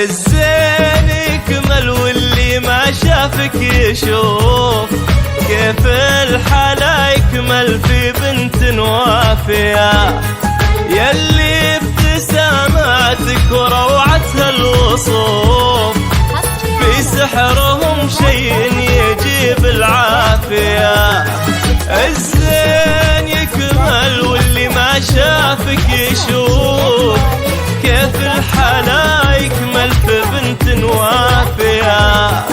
الزين يكمل واللي ما شافك يشوف كيف الحلا يكمل في بنت وافية، يلي ابتساماتك وروعتها الوصوف في سحرهم شي يجيب العافية. الزين يكمل واللي ما شافك يشوف كيف الحلا يكمل في بنت وافية،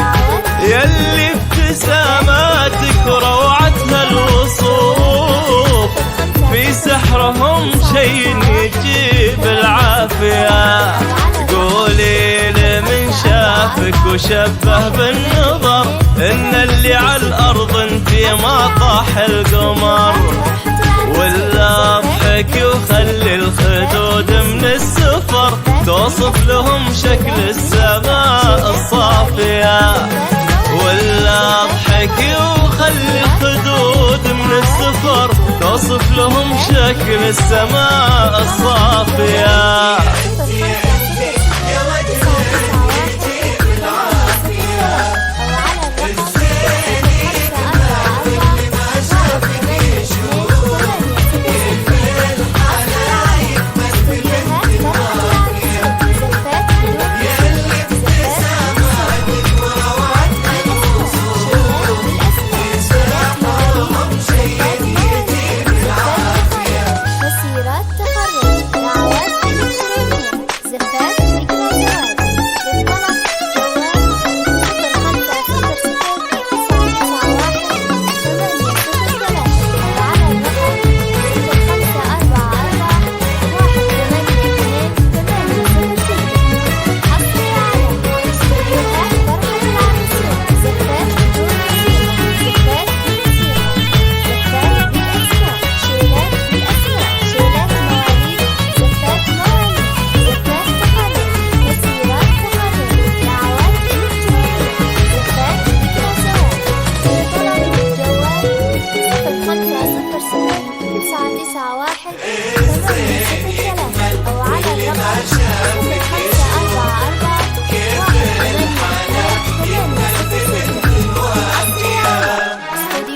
يلي ابتساماتك وروعتها الوصوف في سحرهم شي يجيب العافية. قولي لمن شافك وشبه بالنظر ان اللي على الارض انتي ما طاح القمر، ولا ضحك وخلي الخدود من السفر توصف لهم شكل السماء الصافية، ولا ضحك وخلي الخدود من السفر توصف لهم شكل السماء الصافية.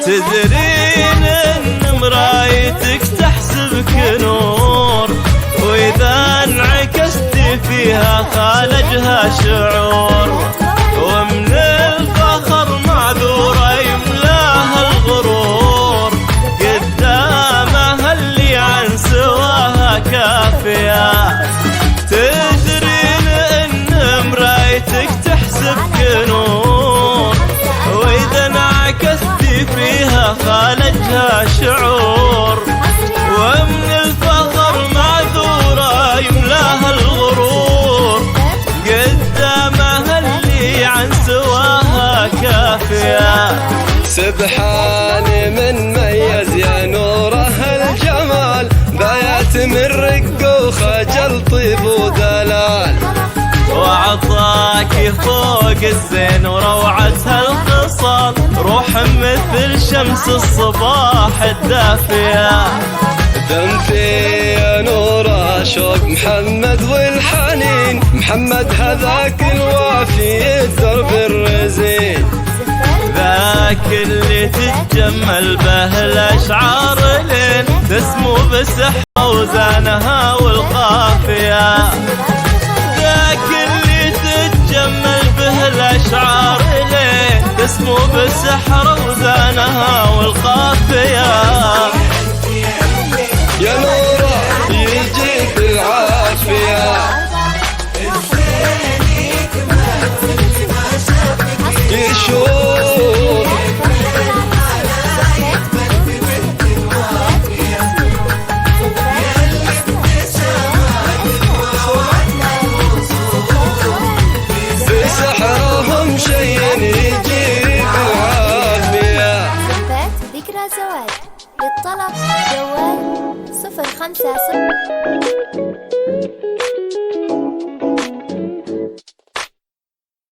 تدرين ان مرايتك تحسبك نور، واذا انعكست فيها خالجها شعور، ومن الفخر معذورة يملاها الغرور، قدامها اللي عن سواها كافية. تدرين ان مرايتك تحسبك نور، واذا انعكست فيها خالجها شعور، ومن الفخر معذورة يملاها الغرور، قدامها اللي عن سواها كافية. سبحان من ميز يا نوره الجمال، بايات من رق وخجل طيب ودلال، وعطاك فوق الزين وروعتها الخصال، روح مثل شمس الصباح الدافية. دمتي يا نورة شوق محمد والحنين، محمد هذاك الوافي الدرب الرزين، ذاك اللي تتجمل به الاشعار لين تسمو بسحر وزانها والقافية، ذاك اللي تتجمل به الاشعار لين تسمو بسحر وزانها والقافية. يا نورة يجيب العافية، يشوف في سحرهم شي يجيب العافية. ذكرى زواج للطلب جوال 050